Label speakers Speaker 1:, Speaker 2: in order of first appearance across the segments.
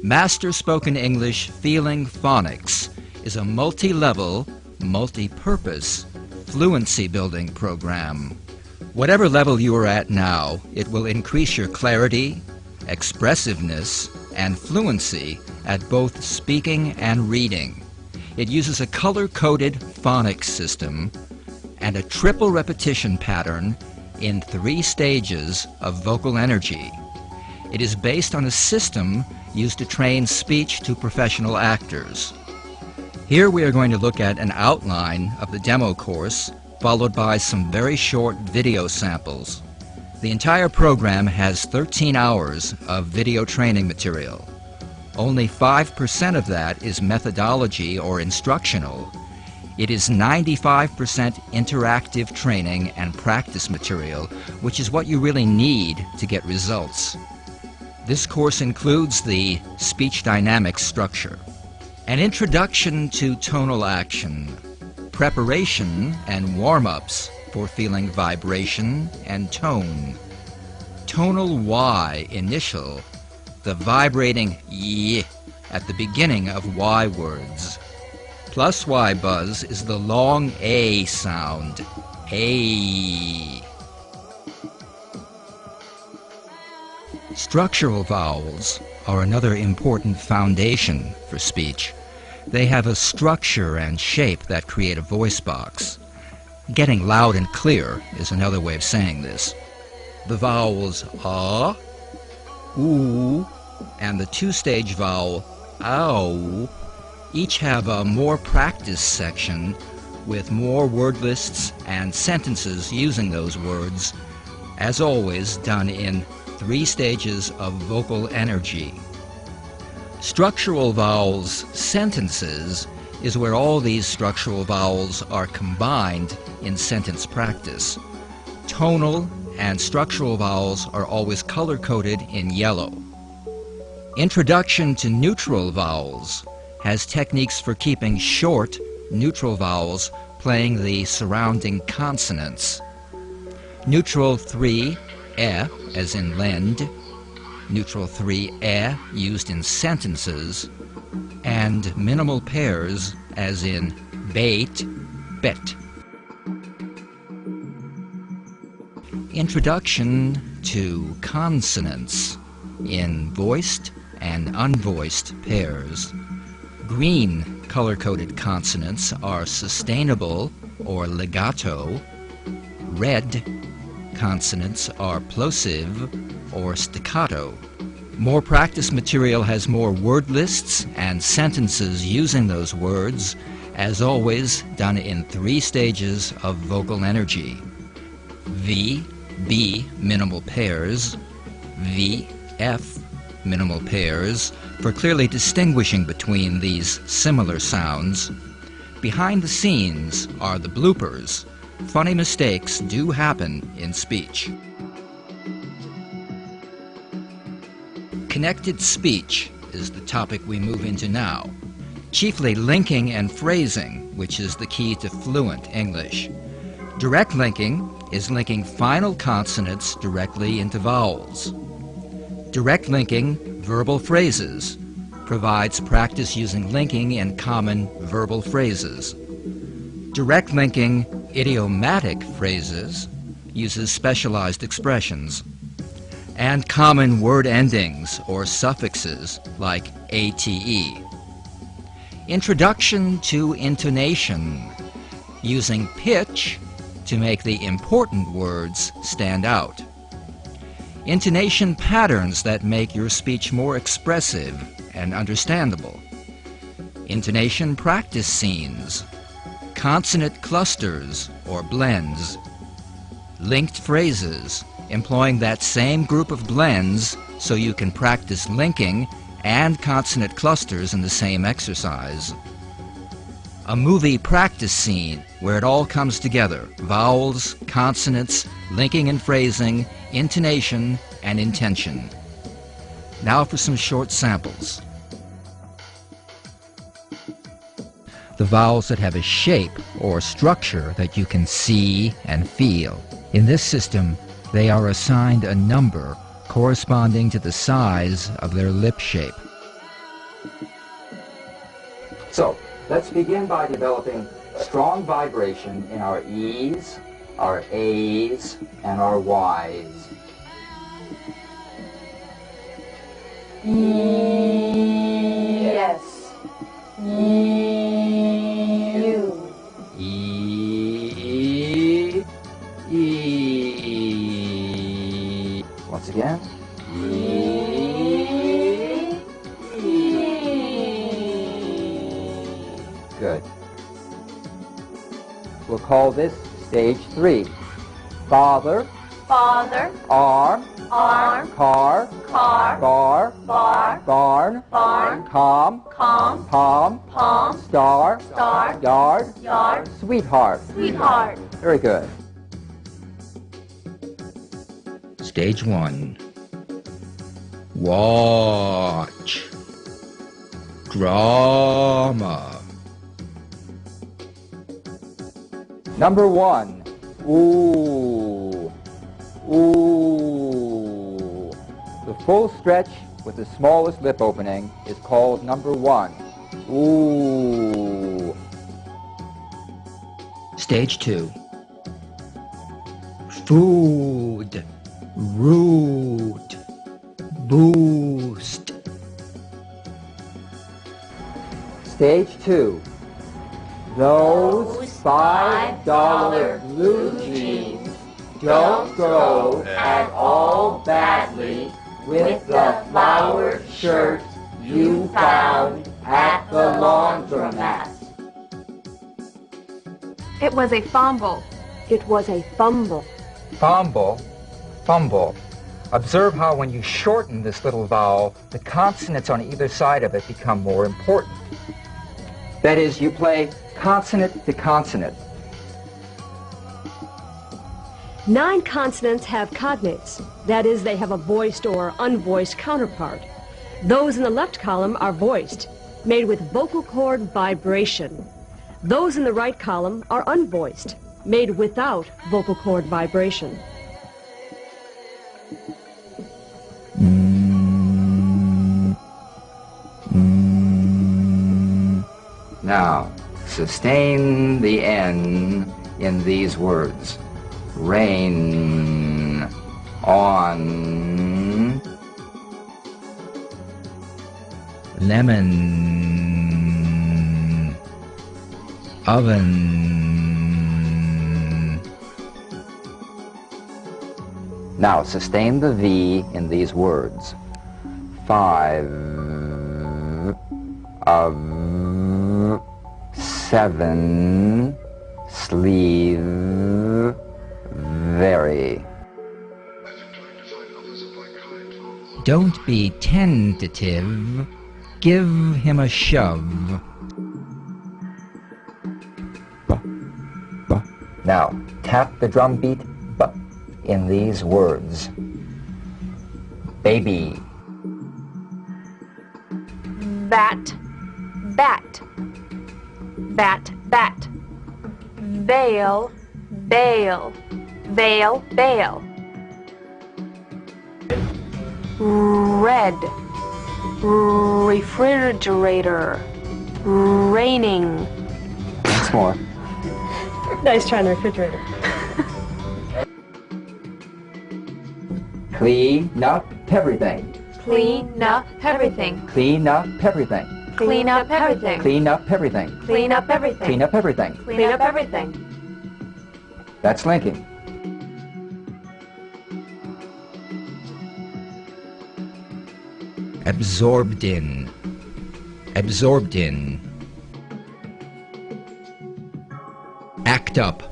Speaker 1: Master Spoken English Feeling Phonics is a multi-level, multi-purpose fluency building program. Whatever level you are at now, it will increase your clarity, expressiveness, and fluency at both speaking and reading. It uses a color-coded phonics system and a triple repetition pattern in 3 stages of vocal energy. It is based on a system used to train speech to professional actors. Here we are going to look at an outline of the demo course, followed by some very short video samples. The entire program has 13 hours of video training material. Only 5% of that is methodology or instructional. It is 95% interactive training and practice material, which is what you really need to get results. This course includes the speech dynamics structure, an introduction to tonal action, preparation and warm-ups for feeling vibration and tone, tonal Y initial, the vibrating Y at the beginning of Y words. Plus Y buzz is the long A sound, A. Structural vowels are another important foundation for speech. They have a structure and shape that create a voice box. Getting loud and clear is another way of saying this. The vowels A, oo, and the 2-stage vowel ow each have a more practice section with more word lists and sentences using those words, as always done in 3 stages of vocal energy. Structural vowels sentences is where all these structural vowels are combined in sentence practice. Tonal and structural vowels are always color-coded in yellow. Introduction to neutral vowels has techniques for keeping short neutral vowels playing the surrounding consonants. Neutral 3, as in lend, neutral 3, used in sentences, and minimal pairs as in bait, bet. Introduction to consonants in voiced and unvoiced pairs. Green color-coded consonants are sustainable or legato. Red consonants are plosive or staccato. More practice material has more word lists and sentences using those words, as always done in 3 stages of vocal energy. V, B, minimal pairs. V, F, minimal pairs, for clearly distinguishing between these similar sounds. Behind the scenes are the bloopers. Funny mistakes do happen in speech. Connected speech is the topic we move into now. Chiefly linking and phrasing, which is the key to fluent English. Direct linking is linking final consonants directly into vowels. Direct linking verbal phrases provides practice using linking in common verbal phrases. Direct linking idiomatic phrases uses specialized expressions. And common word endings or suffixes like ate. Introduction to intonation, using pitch to make the important words stand out. Intonation patterns that make your speech more expressive and understandable. Intonation practice scenes. Consonant clusters or blends. Linked phrases, employing that same group of blends so you can practice linking and consonant clusters in the same exercise. A movie practice scene where it all comes together: vowels, consonants, linking and phrasing, intonation, and intention. Now for some short samples. The vowels that have a shape or structure that you can see and feel. In this system, they are assigned a number corresponding to the size of their lip shape.
Speaker 2: So, let's begin by developing strong vibration in our E's, our A's, and our Y's.
Speaker 3: Yes. You.
Speaker 2: E, E. Once again. E, E. Good. We'll call this stage 3. Father,
Speaker 3: Father.
Speaker 2: arm,
Speaker 3: Arm.
Speaker 2: car,
Speaker 3: Car.
Speaker 2: bar,
Speaker 3: Bar.
Speaker 2: barn,
Speaker 3: Barn.
Speaker 2: calm,
Speaker 3: Calm.
Speaker 2: palm,
Speaker 3: Palm.
Speaker 2: star,
Speaker 3: Star.
Speaker 2: yard,
Speaker 3: Yard.
Speaker 2: sweetheart.
Speaker 3: Sweetheart.
Speaker 2: Very good.
Speaker 1: Stage 1. Watch. Drama.
Speaker 2: Number 1. Ooh. Ooh. The full stretch with the smallest lip opening is called number 1. Ooh.
Speaker 1: Stage 2. Food. Root. Boost.
Speaker 2: Stage 2. Those $5 blue jeans don't go at all badly with the flowered shirt you found at the laundromat.
Speaker 3: It was a fumble.
Speaker 4: It was a fumble.
Speaker 2: Fumble, fumble. Observe how when you shorten this little vowel, the consonants on either side of it become more important. That is, you play consonant to consonant.
Speaker 4: 9 consonants have cognates. That is, they have a voiced or unvoiced counterpart. Those in the left column are voiced, made with vocal cord vibration. Those in the right column are unvoiced, made without vocal cord vibration.
Speaker 2: Now, sustain the N in these words. Rain on
Speaker 1: Lemon. Oven.
Speaker 2: Now, sustain the V in these words. 5 of 7 sleeve very.
Speaker 1: Don't be tentative. Give him a shove.
Speaker 2: Now, tap the drum beat B in these words. Baby.
Speaker 3: Bat. Bat. Bat. Bat. Veil. Veil. Veil. Veil. Red. Refrigerator. Raining.
Speaker 2: Once more.
Speaker 4: Nice try on the refrigerator.
Speaker 2: Clean up everything.
Speaker 3: Clean up everything.
Speaker 2: Clean up everything.
Speaker 3: Clean up everything.
Speaker 2: Clean up everything.
Speaker 3: Clean up everything.
Speaker 2: Clean up everything.
Speaker 3: Clean up everything.
Speaker 2: That's linking.
Speaker 1: Absorbed in. Absorbed in. Act up.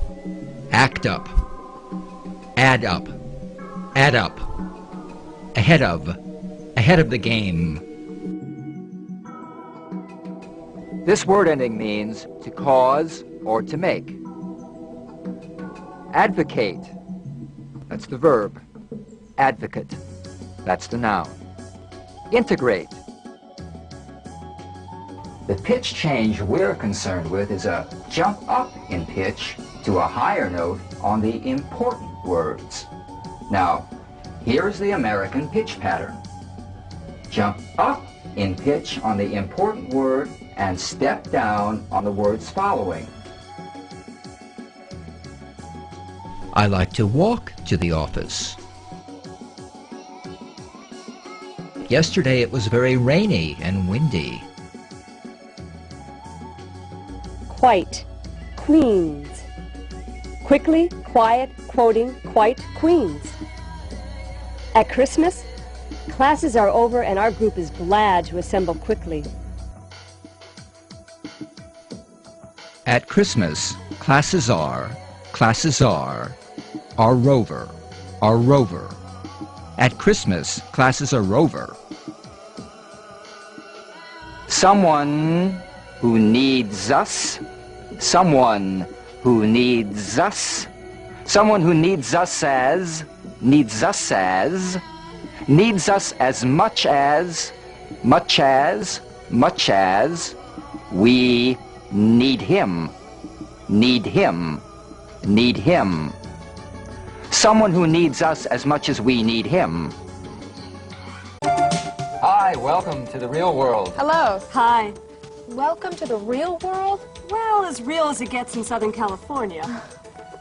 Speaker 1: Act up. Add up. Add up. Ahead of. Ahead of the game.
Speaker 2: This word ending means to cause or to make. Advocate. That's the verb. Advocate. That's the noun. Integrate. The pitch change we're concerned with is a jump up in pitch to a higher note on the important words. Now, here's the American pitch pattern. Jump up in pitch on the important word and step down on the words following.
Speaker 1: I like to walk to the office. Yesterday it was very rainy and windy.
Speaker 4: Quite, queens. Quickly, quiet, quoting, quite, queens. At Christmas, classes are over and our group is glad to assemble quickly.
Speaker 1: At Christmas, classes are rover, are rover. At Christmas, classes are rover.
Speaker 2: Someone who needs us, someone who needs us, someone who needs us as, needs us as, needs us as much as, much as, much as, we need him, need him, need him. Someone who needs us as much as we need him. Hi, welcome to the real world.
Speaker 3: Hello.
Speaker 4: Hi.
Speaker 3: Welcome to the real world?
Speaker 4: Well, as real as it gets in Southern California.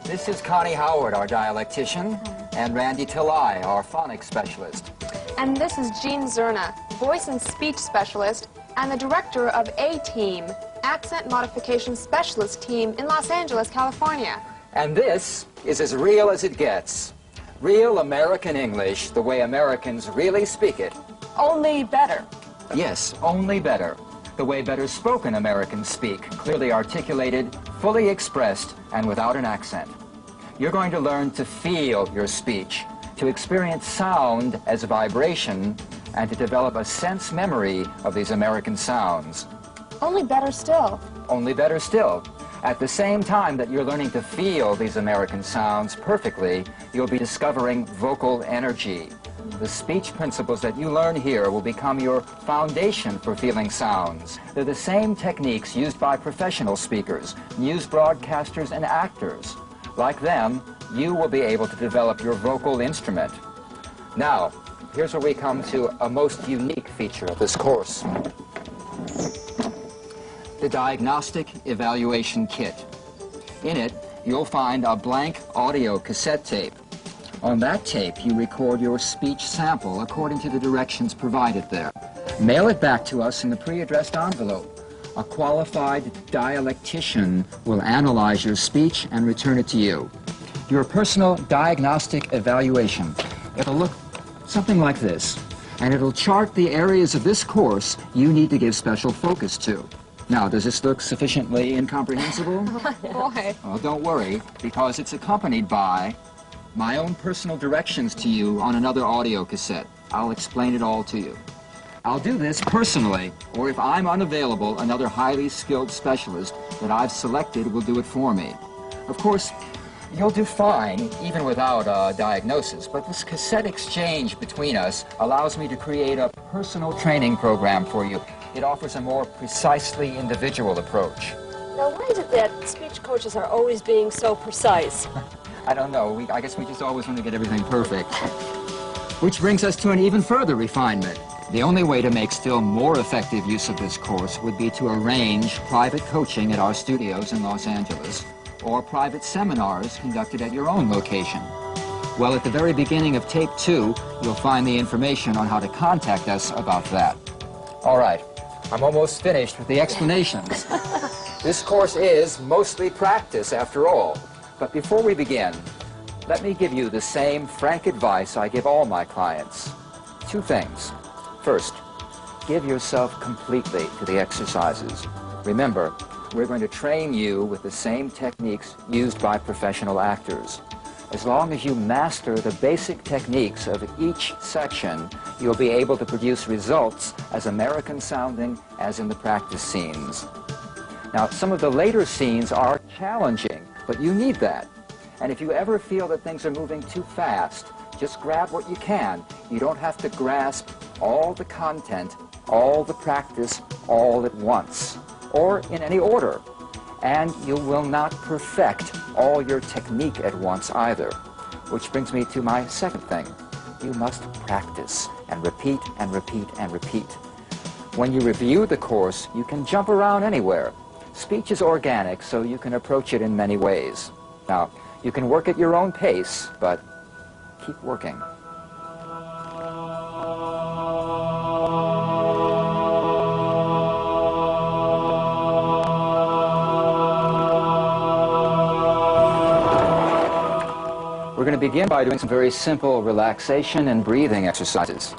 Speaker 2: This is Connie Howard, our dialectician, and Randy Tillai, our phonics specialist.
Speaker 3: And this is Jean Zerna, voice and speech specialist and the director of A-Team, Accent Modification Specialist Team in Los Angeles, California.
Speaker 2: And this is as real as it gets. Real American English, the way Americans really speak it.
Speaker 3: Only better.
Speaker 2: Yes, only better. The way better spoken Americans speak, clearly articulated, fully expressed, and without an accent. You're going to learn to feel your speech, to experience sound as vibration, and to develop a sense memory of these American sounds.
Speaker 3: Only better still.
Speaker 2: Only better still. At the same time that you're learning to feel these American sounds perfectly, you'll be discovering vocal energy. The speech principles that you learn here will become your foundation for feeling sounds. They're the same techniques used by professional speakers, news broadcasters, and actors. Like them, you will be able to develop your vocal instrument. Now, here's where we come to a most unique feature of this course. The Diagnostic Evaluation Kit. In it, you'll find a blank audio cassette tape. On that tape, you record your speech sample according to the directions provided there. Mail it back to us in the pre-addressed envelope. A qualified dialectician will analyze your speech and return it to you. Your personal diagnostic evaluation. It'll look something like this, and it'll chart the areas of this course you need to give special focus to. Now, does this look sufficiently incomprehensible?
Speaker 3: Boy.
Speaker 2: Well, don't worry, because it's accompanied by my own personal directions to you on another audio cassette. I'll explain it all to you. I'll do this personally, or if I'm unavailable, another highly skilled specialist that I've selected will do it for me. Of course, you'll do fine, even without a diagnosis, but this cassette exchange between us allows me to create a personal training program for you. It offers a more precisely individual approach.
Speaker 4: Now, why is it that speech coaches are always being so precise?
Speaker 2: I don't know. I guess we just always want to get everything perfect. Which brings us to an even further refinement. The only way to make still more effective use of this course would be to arrange private coaching at our studios in Los Angeles, or private seminars conducted at your own location. Well, at the very beginning of tape 2, you'll find the information on how to contact us about that. All right, I'm almost finished with the explanations. This course is mostly practice, after all. But before we begin, let me give you the same frank advice I give all my clients. 2 things. First, give yourself completely to the exercises. Remember, we're going to train you with the same techniques used by professional actors. As long as you master the basic techniques of each section, you'll be able to produce results as American sounding as in the practice scenes. Now, some of the later scenes are challenging, but you need that. And if you ever feel that things are moving too fast, just grab what you can. You don't have to grasp all the content, all the practice, all at once, or in any order. And you will not perfect all your technique at once either. Which brings me to my second thing. You must practice and repeat and repeat and repeat. when you review the course, you can jump around anywhere. Speech is organic, so you can approach it in many ways. Now, you can work at your own pace, but keep working. We're going to begin by doing some very simple relaxation and breathing exercises.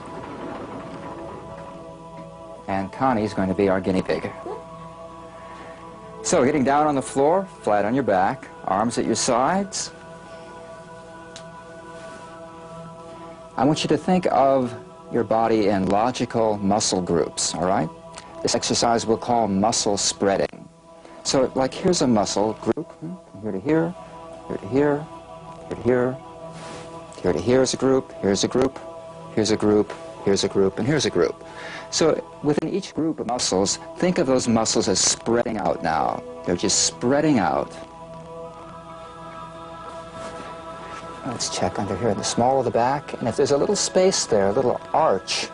Speaker 2: And Connie's going to be our guinea pig. So, getting down on the floor, flat on your back, arms at your sides. I want you to think of your body in logical muscle groups, all right? This exercise we'll call muscle spreading. So, like, here's a muscle group, from here to here, here to here, here to here, here to here is a group, here's a group, here's a group, here's a group, and here's a group. So within each group of muscles, think of those muscles as spreading out now. They're just spreading out. Let's check under here in the small of the back, and if there's a little space there, a little arch,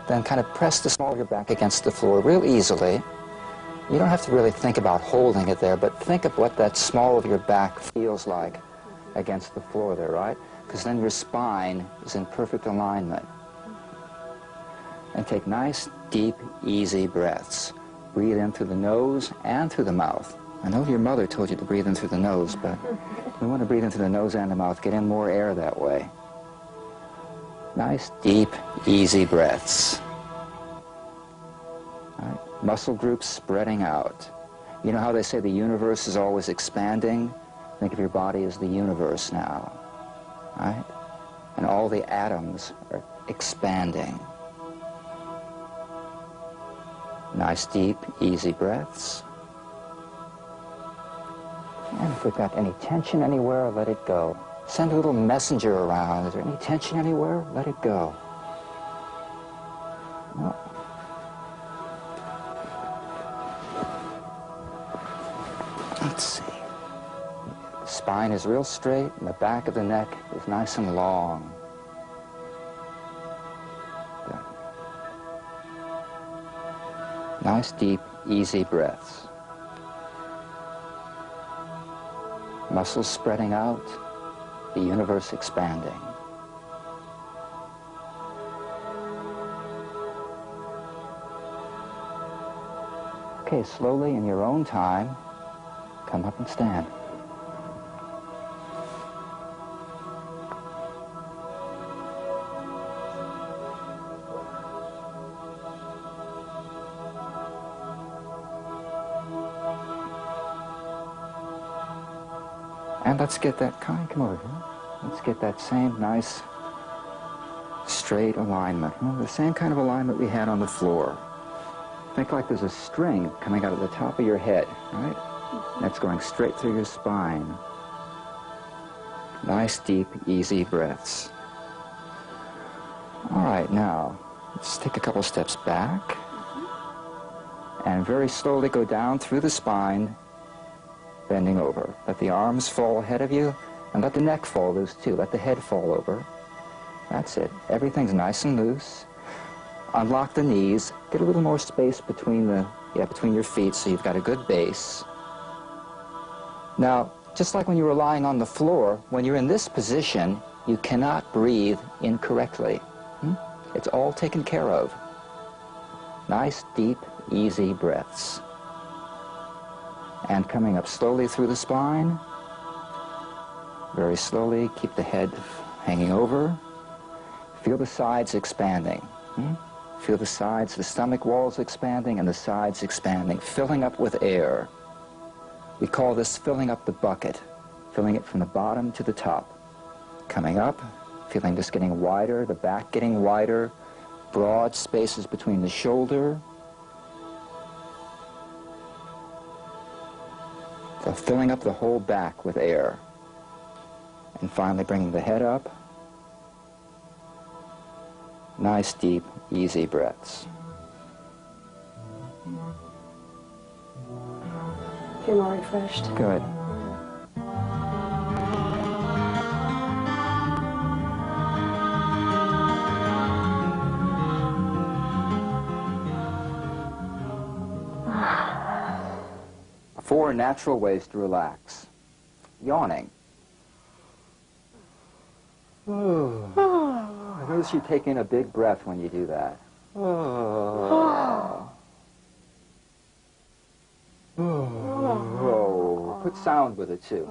Speaker 2: then kind of press the small of your back against the floor real easily. You don't have to really think about holding it there, but think of what that small of your back feels like against the floor there, right? Because then your spine is in perfect alignment. And take nice, deep, easy breaths. Breathe in through the nose and through the mouth. I know your mother told you to breathe in through the nose, but we want to breathe in through the nose and the mouth, get in more air that way. Nice, deep, easy breaths. All right. Muscle groups spreading out. You know how they say the universe is always expanding? Think of your body as the universe now, right? And all the atoms are expanding. Nice, deep, easy breaths. And if we've got any tension anywhere, let it go. Send a little messenger around. Is there any tension anywhere? Let it go. No. Let's see. The spine is real straight, and the back of the neck is nice and long. Nice, deep, easy breaths. Muscles spreading out, the universe expanding. Okay, slowly in your own time, come up and stand. And let's get that, Connie, come over here. Let's get that same nice, straight alignment. Well, the same kind of alignment we had on the floor. Think like there's a string coming out of the top of your head, right? That's going straight through your spine. Nice, deep, easy breaths. All right, now, let's take a couple steps back. And very slowly go down through the spine, bending over. Let the arms fall ahead of you, and let the neck fall loose too. Let the head fall over. That's it. Everything's nice and loose. Unlock the knees. Get a little more space between your feet so you've got a good base. Now, just like when you were lying on the floor, when you're in this position, you cannot breathe incorrectly. It's all taken care of. Nice, deep, easy breaths. And coming up slowly through the spine. Very slowly, keep the head hanging over. Feel the sides expanding. Feel the sides, the stomach walls expanding and the sides expanding, filling up with air. We call this filling up the bucket, filling it from the bottom to the top. Coming up, feeling this getting wider, the back getting wider, broad spaces between the shoulder. So filling up the whole back with air. And finally bringing the head up. Nice, deep, easy breaths.
Speaker 4: Feel more refreshed.
Speaker 2: Good. 4 natural ways to relax. Yawning. I notice you take in a big breath when you do that. Put sound with it too.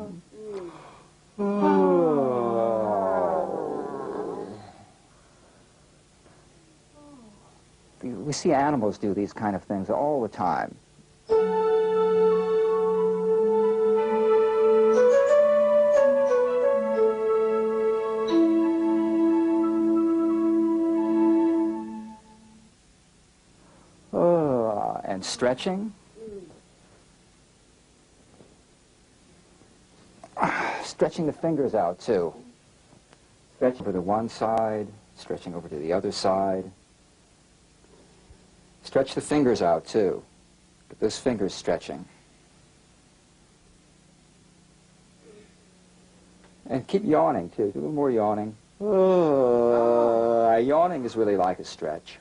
Speaker 2: We see animals do these kind of things all the time. And stretching. Stretching the fingers out too. Stretching over to one side, stretching over to the other side. Stretch the fingers out too. Get those fingers stretching. And keep yawning too. Do a little more yawning. Yawning is really like a stretch.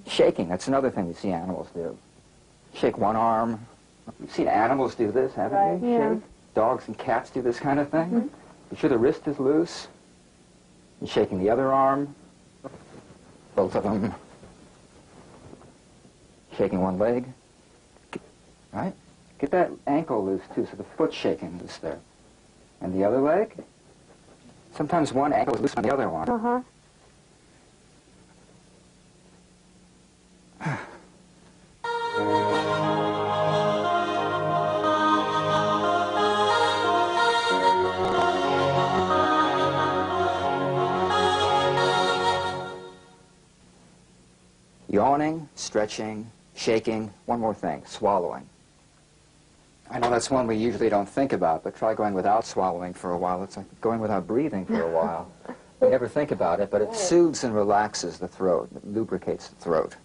Speaker 2: Shaking, that's another thing we see animals do. Shake one arm. You've seen animals do this, haven't you?
Speaker 3: Yeah.
Speaker 2: Shake. Dogs and cats do this kind of thing. Be sure the wrist is loose. And shaking the other arm. Both of them. Shaking one leg. Right? Get that ankle loose too, so the foot's shaking loose there. And the other leg. Sometimes one ankle is loose on the other one. Yawning, stretching, shaking. One more thing, swallowing. I know that's one we usually don't think about, but try going without swallowing for a while. It's like going without breathing for a while. We never think about it, but it soothes and relaxes the throat. It lubricates the throat.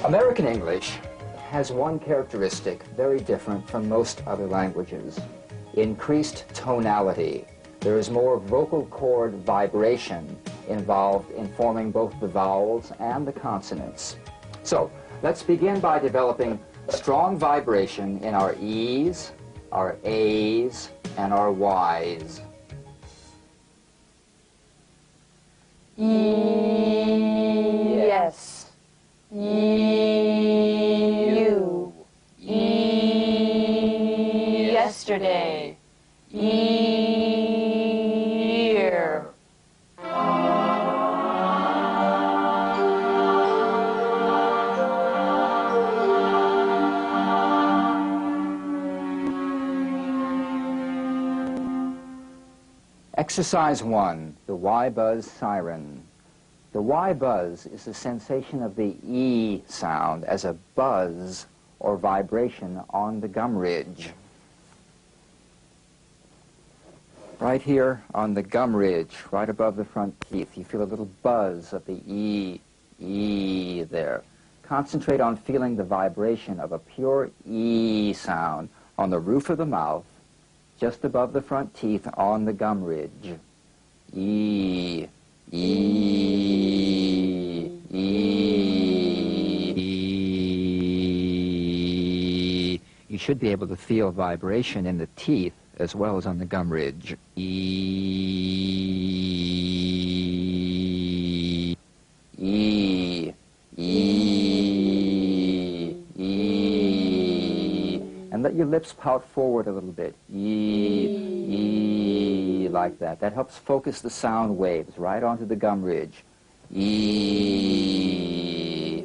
Speaker 2: American English has one characteristic very different from most other languages: increased tonality. There is more vocal cord vibration involved in forming both the vowels and the consonants. So let's begin by developing strong vibration in our E's, our A's, and our Y's.
Speaker 3: Yes. You. Yesterday. Year.
Speaker 2: Exercise 1, the Y-buzz siren. The Y-buzz is the sensation of the E sound as a buzz or vibration on the gum ridge. Right here on the gum ridge, right above the front teeth, you feel a little buzz of the E there. Concentrate on feeling the vibration of a pure E sound on the roof of the mouth, just above the front teeth on the gum ridge. E. You should be able to feel vibration in the teeth as well as on the gum ridge. And let your lips pout forward a little bit. Like that. That helps focus the sound waves right onto the gum ridge.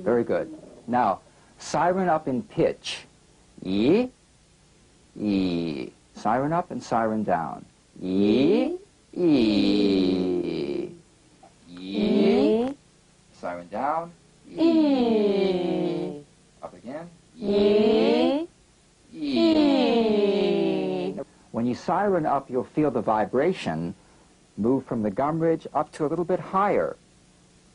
Speaker 2: Very good. Now, siren up in pitch. Siren up and siren down. Siren down. Up again. you siren up, you'll feel the vibration move from the gum ridge up to a little bit higher,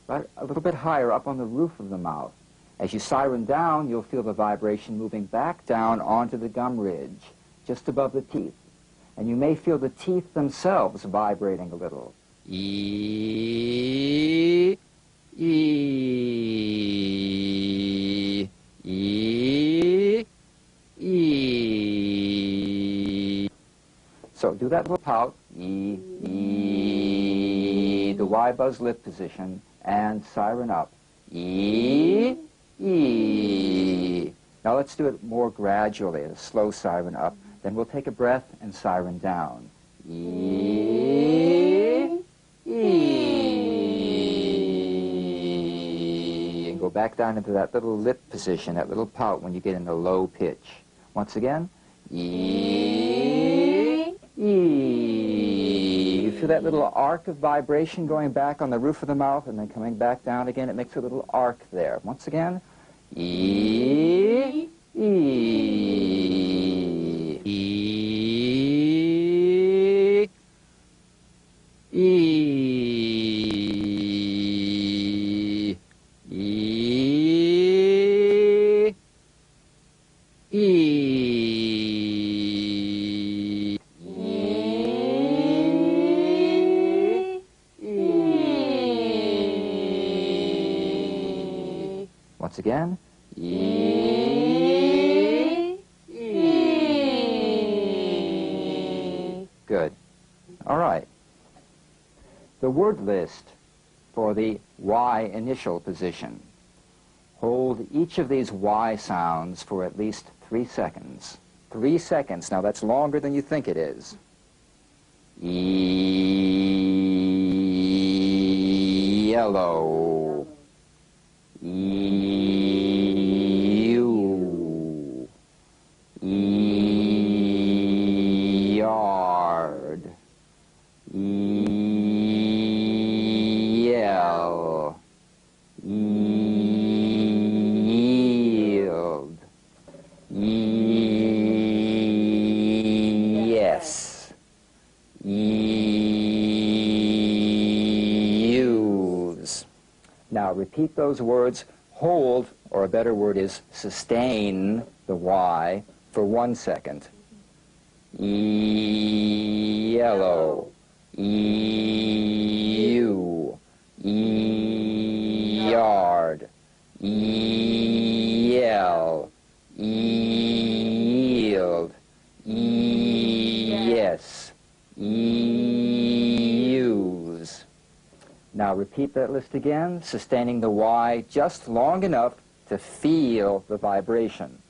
Speaker 2: right? A little bit higher up on the roof of the mouth. As you siren down, you'll feel the vibration moving back down onto the gum ridge, just above the teeth. And you may feel the teeth themselves vibrating a little. E, E, E, E. So do that little pout, E, E, the Y buzz lip position, and siren up. E, E. Now let's do it more gradually, a slow siren up. Then we'll take a breath and siren down. E, E. And go back down into that little lip position, that little pout when you get in a low pitch. Once again, E, E. You feel that little arc of vibration going back on the roof of the mouth and then coming back down again. It makes a little arc there. Once again, E, E, E, E, E, E. Once again, E, E. Good. All right. The word list for the Y initial position. Hold each of these Y sounds for at least 3 seconds. 3 seconds. Now that's longer than you think it is. Yellow. Ew. Yard. Yell. Yield. Yes. Use. Now repeat those words. Hold, or a better word is sustain the Y for 1 second. Yellow. Ew. Yard. Yell. Yield. Yes. Use. Now repeat that list again, sustaining the Y just long enough to feel the vibration.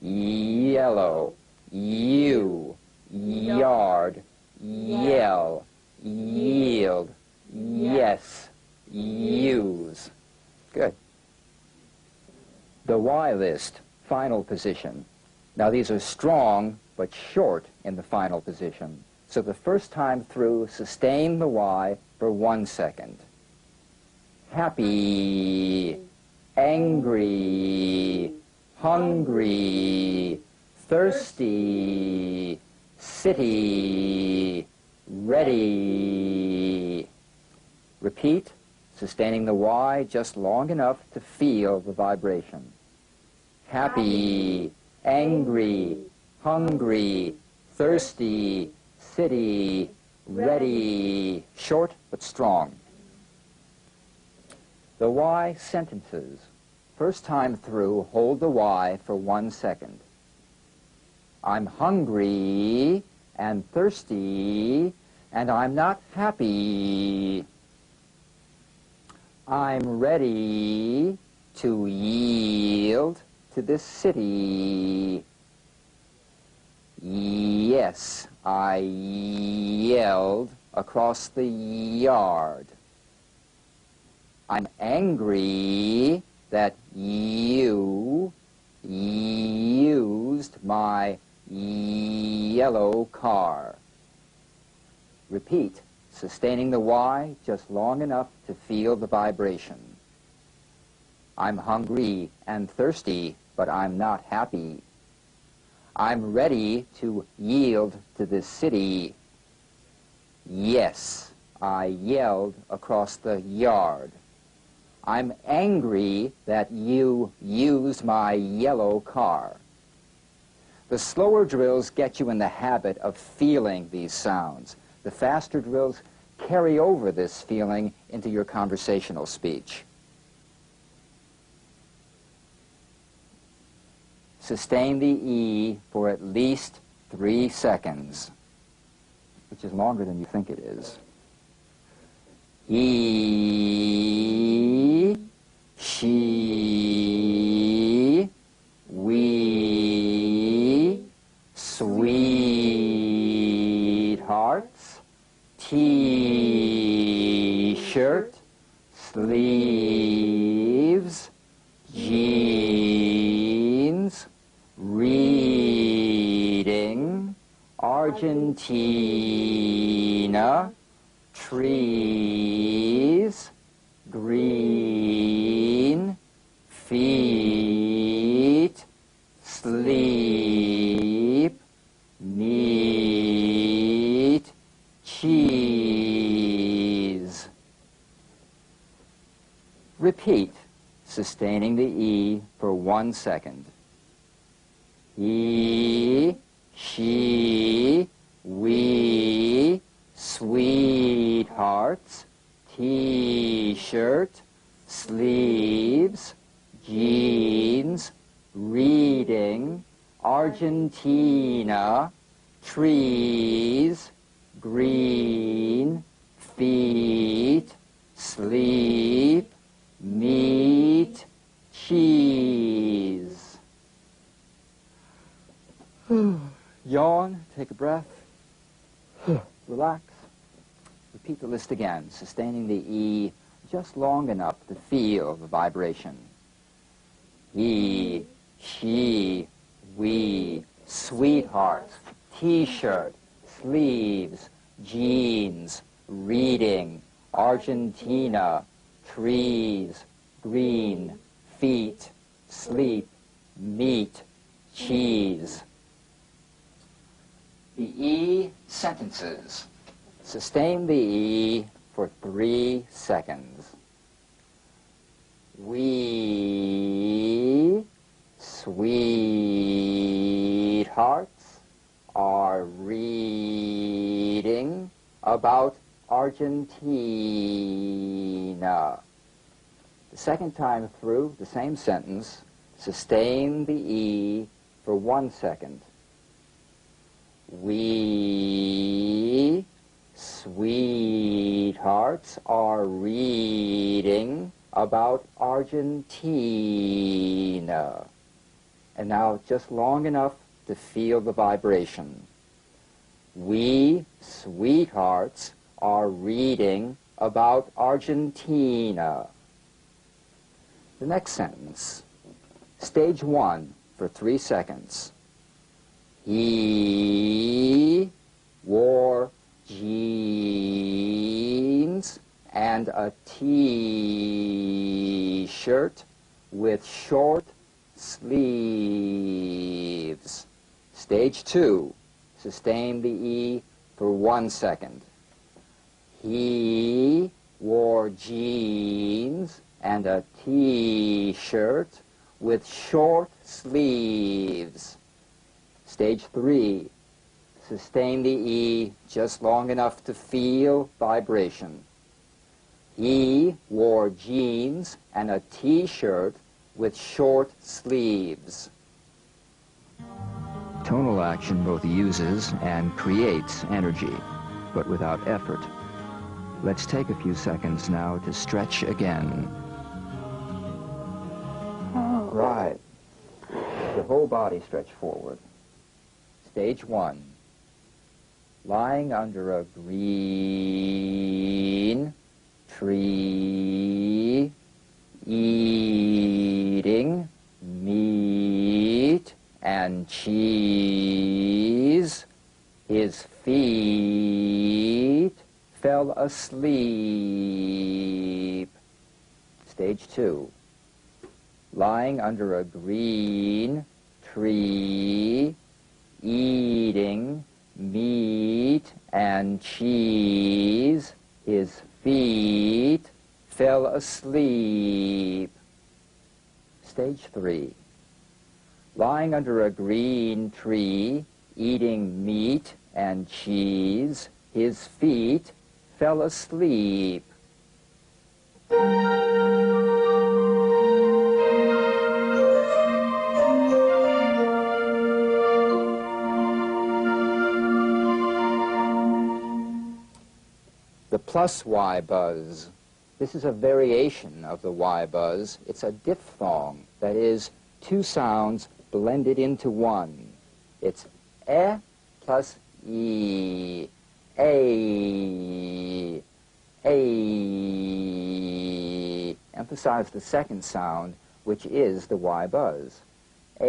Speaker 2: Yellow. You. Yard. Yell. Yield. Yes. Use. Good. The Y list, final position. Now these are strong but short in the final position. So the first time through, sustain the Y for 1 second. Happy, angry, hungry, thirsty, city, ready. Repeat, sustaining the Y just long enough to feel the vibration. Happy, angry, hungry, thirsty, city, ready. Short but strong. The Y sentences. First time through, hold the Y for 1 second. I'm hungry and thirsty, and I'm not happy. I'm ready to yield to this city. Yes, I yelled across the yard. I'm angry that you used my yellow car. Repeat, sustaining the Y just long enough to feel the vibration. I'm hungry and thirsty, but I'm not happy. I'm ready to yield to this city. Yes, I yelled across the yard. I'm angry that you used my yellow car. The slower drills get you in the habit of feeling these sounds. The faster drills carry over this feeling into your conversational speech. Sustain the E for at least 3 seconds, which is longer than you think it is. He, she, we, sweethearts, T-shirt, sleeves, jeans, reading, Argentina, trees, green, feet, sleep, meat, cheese. Repeat, sustaining the E for 1 second. He, she, we, sweethearts, T-shirt, sleeves, jeans, reading, Argentina, trees, green, feet, sleep, meat, cheese. Yawn, take a breath, relax. Repeat the list again, sustaining the E just long enough to feel the vibration. He, she, we, sweethearts, T-shirt, sleeves, jeans, reading, Argentina, trees, green, feet, sleep, meat, cheese. The E sentences. Sustain the E for 3 seconds. We, sweethearts, are reading about Argentina. The second time through the same sentence, sustain the E for 1 second. We, sweethearts, are reading about Argentina. And now just long enough to feel the vibration. We, sweethearts, are reading about Argentina. The next sentence. Stage 1 for 3 seconds. He wore jeans and a T-shirt with short sleeves. Stage 2. Sustain the E for 1 second. He wore jeans and a T-shirt with short sleeves. Stage 3. Sustain the E just long enough to feel vibration. He wore jeans and a T-shirt with short sleeves. Tonal action both uses and creates energy, but without effort. Let's take a few seconds now to stretch again. Right. The whole body stretch forward. Stage 1. Lying under a green tree, eating meat and cheese, his feet fell asleep. Stage 2. Lying under a green tree, eating meat and cheese. His feet fell asleep. Stage 3. Lying under a green tree, eating meat and cheese, his feet fell asleep. The plus Y buzz. This is a variation of the Y buzz. It's a diphthong, that is, two sounds blended into one. It's E plus E, A. Emphasize the second sound, which is the Y buzz. A.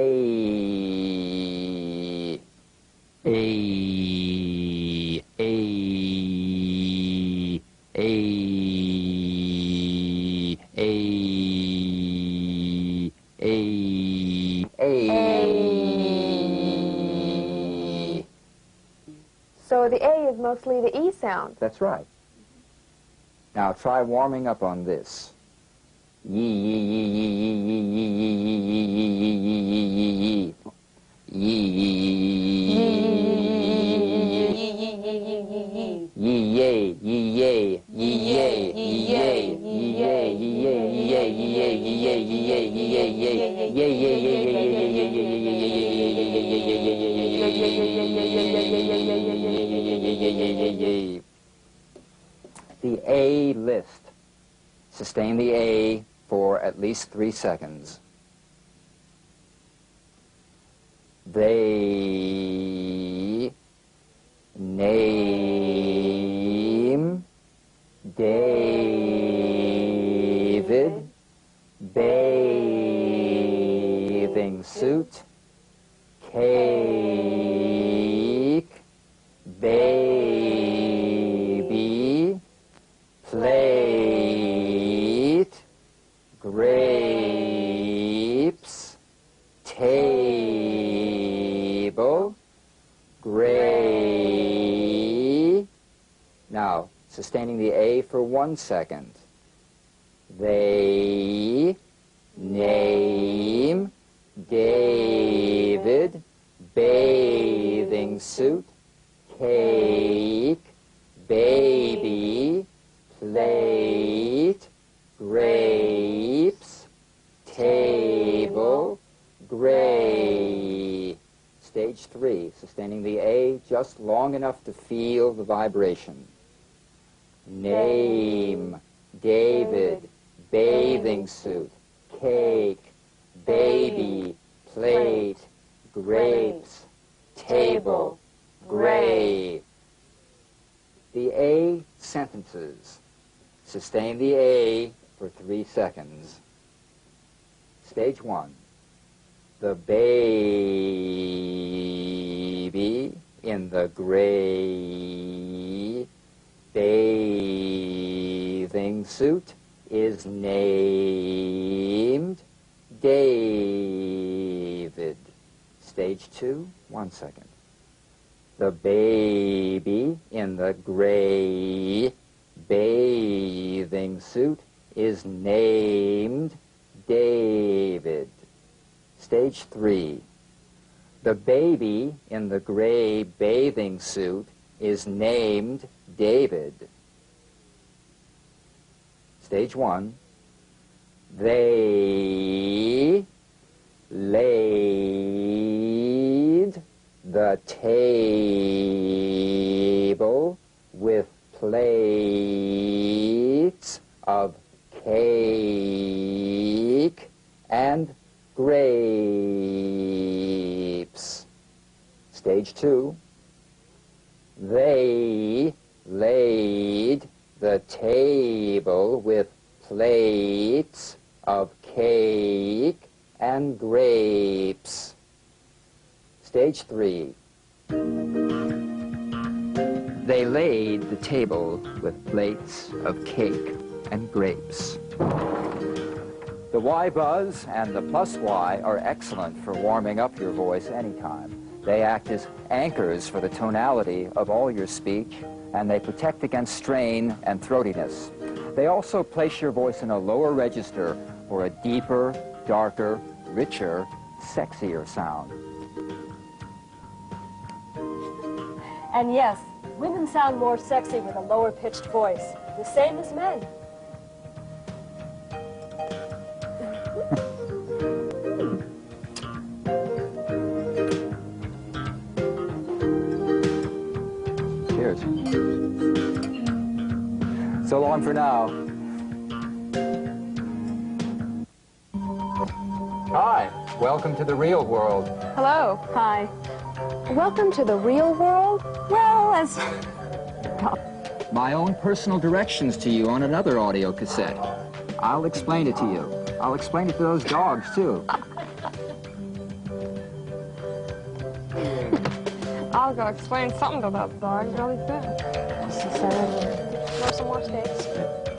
Speaker 3: So the A is mostly the E sound.
Speaker 2: That's right. Now try warming up on this. The A list. Sustain the A for at least 3 seconds. They name David bathing suit, cake, baby, plate, grapes, table, gray. Now, sustaining the A for 1 second. They name David bathing suit, cake, baby, plate, grapes, table, gray. Stage 3, sustaining the A just long enough to feel the vibration. Name David bathing suit, cake, baby, plate, grapes, table, gray. The A sentences. Sustain the A for 3 seconds. Stage 1. The baby in the gray bathing suit is named David. Stage 2, 1 second. The baby in the gray bathing suit is named David. Stage 3. The baby in the gray bathing suit is named David. Stage 1. They laid the table with plates of cake and grapes. Stage 2. They laid the table with plates of cake and grapes. Stage 3. They laid the table with plates of cake and grapes. The Y buzz and the plus Y are excellent for warming up your voice anytime. They act as anchors for the tonality of all your speech, and they protect against strain and throatiness. They also place your voice in a lower register for a deeper, darker, richer, sexier sound.
Speaker 4: And yes, women sound more sexy with a lower pitched voice, the same as men.
Speaker 2: Cheers. So long for now. Hi, welcome to the real world.
Speaker 3: Hello.
Speaker 4: Hi.
Speaker 3: Welcome to the real world? Well, as...
Speaker 2: My own personal directions to you on another audio cassette. I'll explain it to you. I'll explain it to those dogs, too.
Speaker 3: I'll go explain something to that dog really soon. She said, "There's some more steaks."